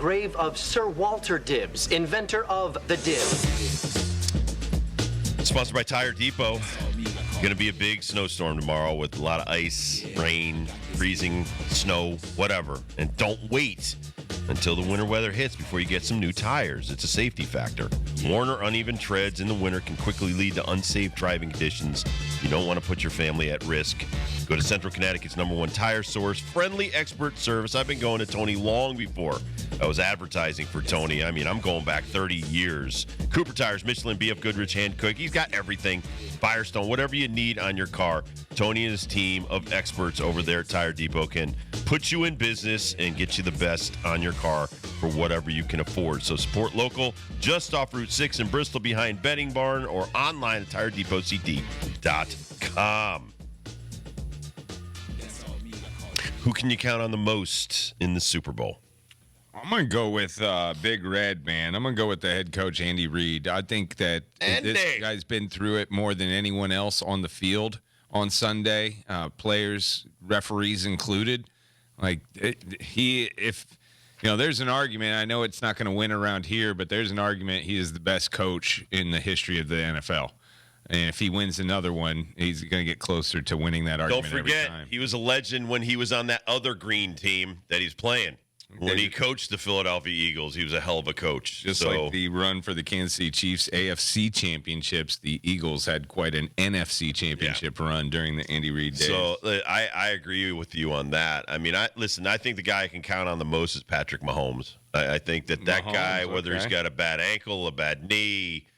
grave of Sir Walter Dibbs, inventor of the dib. Sponsored by Tire Depot. Going to be a big snowstorm tomorrow with a lot of ice, rain, freezing, snow, whatever. And don't wait until the winter weather hits before you get some new tires. It's a safety factor. Worn or uneven treads in the winter can quickly lead to unsafe driving conditions. You don't want to put your family at risk. Go to Central Connecticut's #1 tire source. Friendly expert service. I've been going to Tony long before I was advertising for Tony. I mean, I'm going back 30 years. Cooper Tires, Michelin, BF Goodrich, Hankook. He's got everything. Firestone, whatever you need on your car. Tony and his team of experts over there at Tire Depot can put you in business and get you the best on your car for whatever you can afford. So support local, just off Route 6 in Bristol behind Betting Barn, or online at TireDepotCT.com. Who can you count on the most in the Super Bowl? I'm going to go with Big Red, man. I'm going to go with the head coach, Andy Reid. I think that this guy's been through it more than anyone else on the field on Sunday, players, referees included. There's an argument. I know it's not going to win around here, but there's an argument he is the best coach in the history of the NFL. And if he wins another one, he's going to get closer to winning that argument every time. Don't forget, he was a legend when he was on that other green team that he's playing. When he coached the Philadelphia Eagles, he was a hell of a coach. Just like the run for the Kansas City Chiefs AFC championships, the Eagles had quite an NFC championship run during the Andy Reid days. So I agree with you on that. I mean, I think the guy I can count on the most is Patrick Mahomes. I think that guy, whether he's got a bad ankle, a bad knee,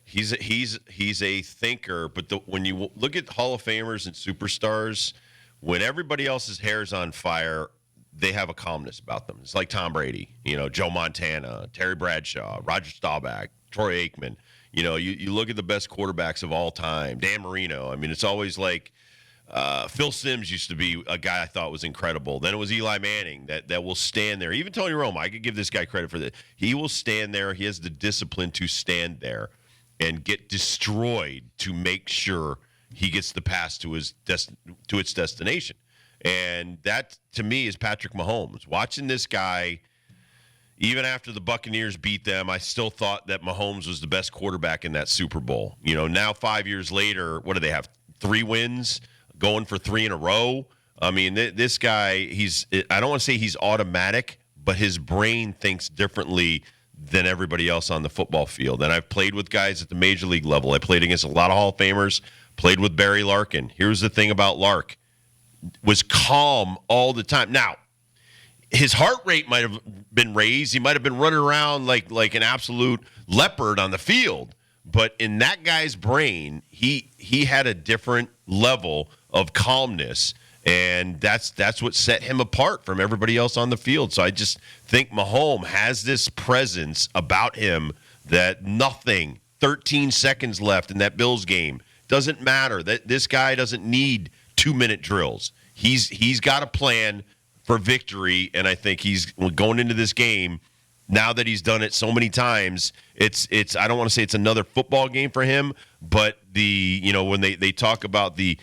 he's a thinker. But when you look at Hall of Famers and superstars, when everybody else's hair's on fire, they have a calmness about them. It's like Tom Brady, Joe Montana, Terry Bradshaw, Roger Staubach, Troy Aikman. You look at the best quarterbacks of all time, Dan Marino. I mean, it's always like Phil Simms used to be a guy I thought was incredible. Then it was Eli Manning that will stand there. Even Tony Romo, I could give this guy credit for that. He will stand there. He has the discipline to stand there and get destroyed to make sure he gets the pass to its destination. And that, to me, is Patrick Mahomes. Watching this guy, even after the Buccaneers beat them, I still thought that Mahomes was the best quarterback in that Super Bowl. Now 5 years later, what do they have? 3 wins, going for 3 in a row. I mean, this guy, I don't want to say he's automatic, but his brain thinks differently than everybody else on the football field. And I've played with guys at the major league level. I played against a lot of Hall of Famers, played with Barry Larkin. Here's the thing about Lark. Was calm all the time. Now, his heart rate might have been raised. He might have been running around like an absolute leopard on the field. But in that guy's brain, he had a different level of calmness, and that's what set him apart from everybody else on the field. So I just think Mahomes has this presence about him that 13 seconds left in that Bills game, doesn't matter. That this guy doesn't need 2-minute drills. He's got a plan for victory, and I think he's going into this game. Now that he's done it so many times, it's I don't want to say it's another football game for him, but when they talk about the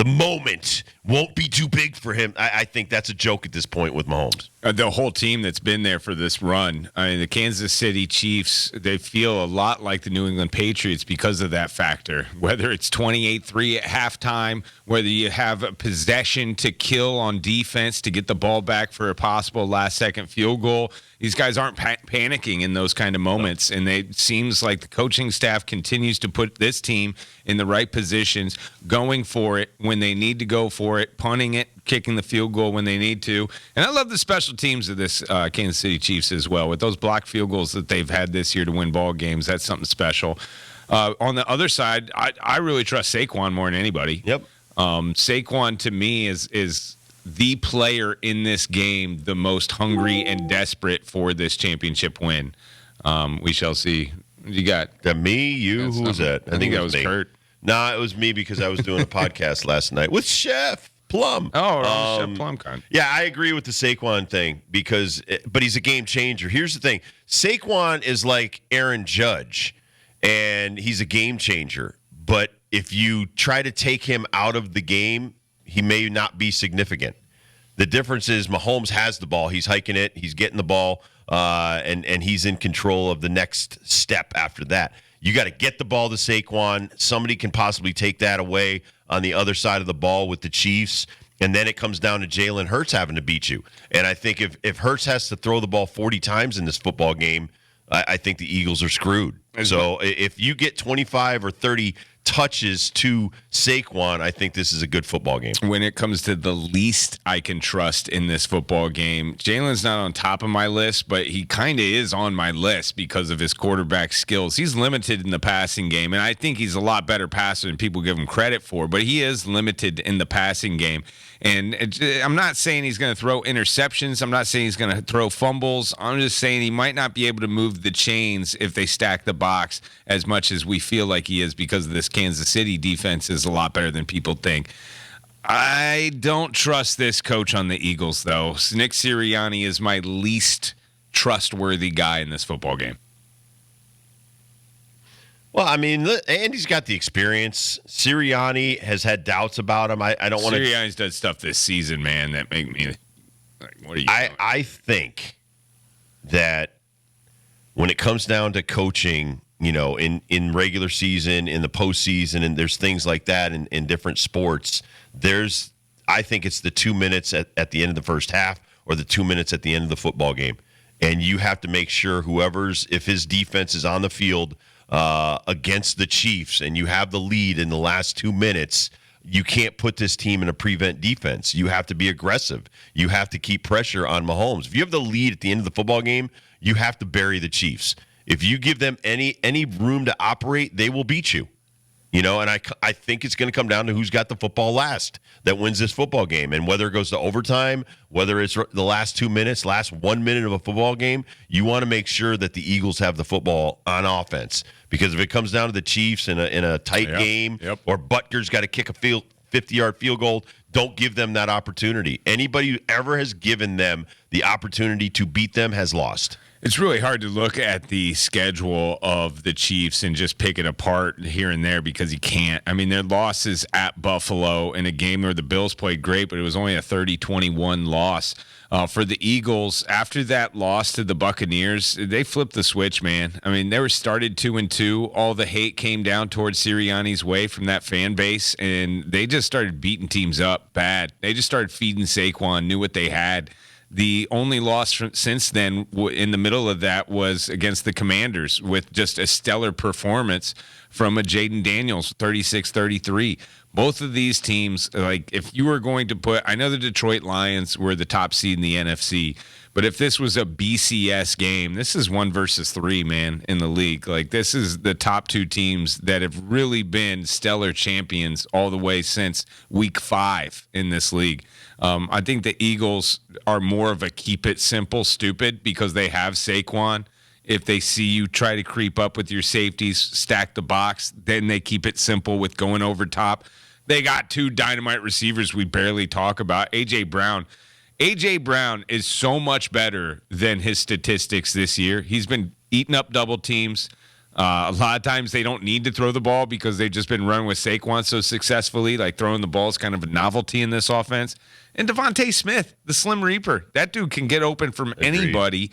moment won't be too big for him, I think that's a joke at this point with Mahomes. The whole team that's been there for this run, I mean, the Kansas City Chiefs, they feel a lot like the New England Patriots because of that factor. Whether it's 28-3 at halftime, whether you have a possession to kill on defense to get the ball back for a possible last-second field goal, these guys aren't panicking in those kind of moments, and it seems like the coaching staff continues to put this team in the right positions, going for it when they need to go for it, punting it, kicking the field goal when they need to. And I love the special teams of this Kansas City Chiefs as well. With those blocked field goals that they've had this year to win ball games, that's something special. On the other side, I really trust Saquon more than anybody. Yep. Saquon, to me, is the player in this game the most hungry and desperate for this championship win. We shall see. You got me, you, who was that? I think that was Kurt. No, it was me because I was doing a podcast last night with Chef Plum. Oh, Chef Plumcon. Yeah, I agree with the Saquon thing but he's a game changer. Here's the thing. Saquon is like Aaron Judge, and he's a game changer. But if you try to take him out of the game, he may not be significant. The difference is Mahomes has the ball. He's hiking it. He's getting the ball, and he's in control of the next step after that. You got to get the ball to Saquon. Somebody can possibly take that away on the other side of the ball with the Chiefs. And then it comes down to Jalen Hurts having to beat you. And I think if Hurts has to throw the ball 40 times in this football game, I think the Eagles are screwed. So if you get 25 or 30 touches to Saquon, I think this is a good football game. When it comes to the least I can trust in this football game, Jalen's not on top of my list, but he kind of is on my list because of his quarterback skills. He's limited in the passing game, and I think he's a lot better passer than people give him credit for, but he is limited in the passing game. And I'm not saying he's going to throw interceptions. I'm not saying he's going to throw fumbles. I'm just saying he might not be able to move the chains if they stack the box as much as we feel like he is, because this Kansas City defense is a lot better than people think. I don't trust this coach on the Eagles, though. Nick Sirianni is my least trustworthy guy in this football game. Well, I mean, Andy's got the experience. Sirianni has had doubts about him. I don't want to. Sirianni's done stuff this season, man, that make me like, what are you doing? I think that when it comes down to coaching, in regular season, in the postseason, and there's things like that in different sports, I think it's the 2 minutes at the end of the first half or the 2 minutes at the end of the football game. And you have to make sure if his defense is on the field against the Chiefs and you have the lead in the last 2 minutes, you can't put this team in a prevent defense. You have to be aggressive. You have to keep pressure on Mahomes. If you have the lead at the end of the football game, you have to bury the Chiefs. If you give them any room to operate, they will beat you. And I think it's going to come down to who's got the football last that wins this football game. And whether it goes to overtime, whether it's the last 2 minutes, last 1 minute of a football game, you want to make sure that the Eagles have the football on offense. Because if it comes down to the Chiefs in a tight game, or Butker's got to kick a 50-yard field goal, don't give them that opportunity. Anybody who ever has given them the opportunity to beat them has lost. It's really hard to look at the schedule of the Chiefs and just pick it apart here and there because you can't. I mean, their losses at Buffalo in a game where the Bills played great, but it was only a 30-21 loss. For the Eagles, after that loss to the Buccaneers, they flipped the switch, man. I mean, they were started 2-2. All the hate came down towards Sirianni's way from that fan base, and they just started beating teams up bad. They just started feeding Saquon, knew what they had. The only loss since then in the middle of that was against the Commanders with just a stellar performance from a Jaden Daniels, 36-33. Both of these teams, like if you were going to put, I know the Detroit Lions were the top seed in the NFC, but if this was a BCS game, this is 1 versus 3, man, in the league. Like this is the top two teams that have really been stellar champions all the way since week 5 in this league. I think the Eagles are more of a keep it simple, stupid, because they have Saquon. If they see you try to creep up with your safeties, stack the box, then they keep it simple with going over top. They got 2 dynamite receivers we barely talk about. A.J. Brown. A.J. Brown is so much better than his statistics this year. He's been eating up double teams. A lot of times they don't need to throw the ball because they've just been running with Saquon so successfully. Like throwing the ball is kind of a novelty in this offense. And Devontae Smith, the Slim Reaper, that dude can get open from anybody.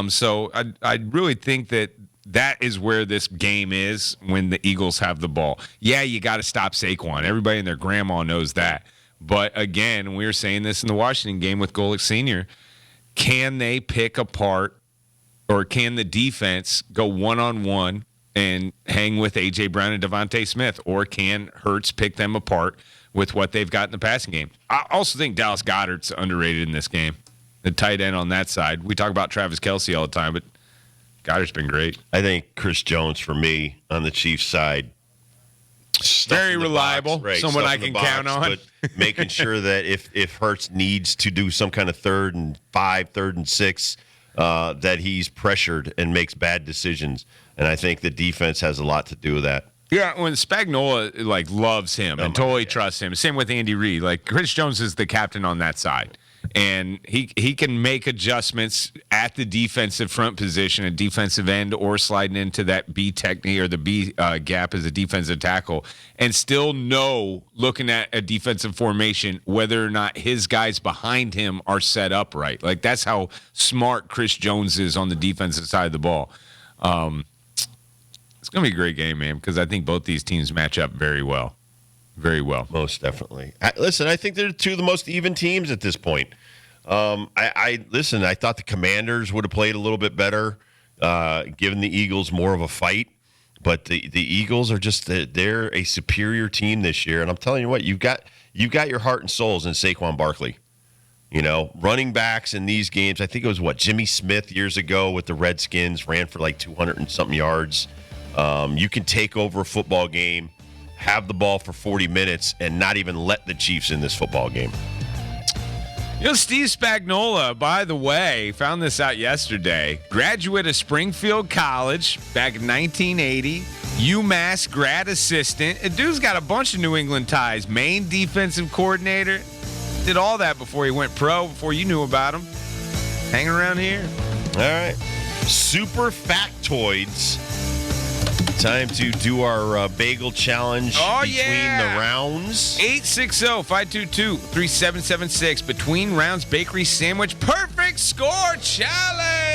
So I really think that is where this game is when the Eagles have the ball. Yeah, you got to stop Saquon. Everybody and their grandma knows that. But again, we were saying this in the Washington game with Golick Sr., can they pick apart or can the defense go one-on-one and hang with A.J. Brown and Devontae Smith? Or can Hurts pick them apart with what they've got in the passing game? I also think Dallas Goedert's underrated in this game. The tight end on that side. We talk about Travis Kelce all the time, but Goddard's been great. I think Chris Jones, for me, on the Chiefs side, very reliable, box, right, someone I can count on. But making sure that if Hurts needs to do some kind of 3rd and 5, 3rd and 6, that he's pressured and makes bad decisions. And I think the defense has a lot to do with that. Yeah, when Spagnuolo loves him and totally trusts him. Same with Andy Reid. Like Chris Jones is the captain on that side. And he can make adjustments at the defensive front position, a defensive end, or sliding into that B technique or the B gap as a defensive tackle, and still know, looking at a defensive formation, whether or not his guys behind him are set up right. Like, that's how smart Chris Jones is on the defensive side of the ball. It's going to be a great game, man, because I think both these teams match up very well. Very well. Most definitely. Listen, I think they're two of the most even teams at this point. I thought the Commanders would have played a little bit better, given the Eagles more of a fight. But the Eagles are just they're a superior team this year. And I'm telling you what, you've got your heart and souls in Saquon Barkley. You know, running backs in these games, I think it was Jimmy Smith years ago with the Redskins, ran for like 200 and something yards. You can take over a football game, have the ball for 40 minutes, and not even let the Chiefs in this football game. You know, Steve Spagnuolo, by the way, found this out yesterday. Graduate of Springfield College back in 1980. UMass grad assistant. A dude's got a bunch of New England ties. Maine defensive coordinator. Did all that before he went pro, before you knew about him. Hanging around here. All right. Super factoids. Time to do our bagel challenge between the rounds. 860-522-3776. Between rounds bakery sandwich perfect score challenge.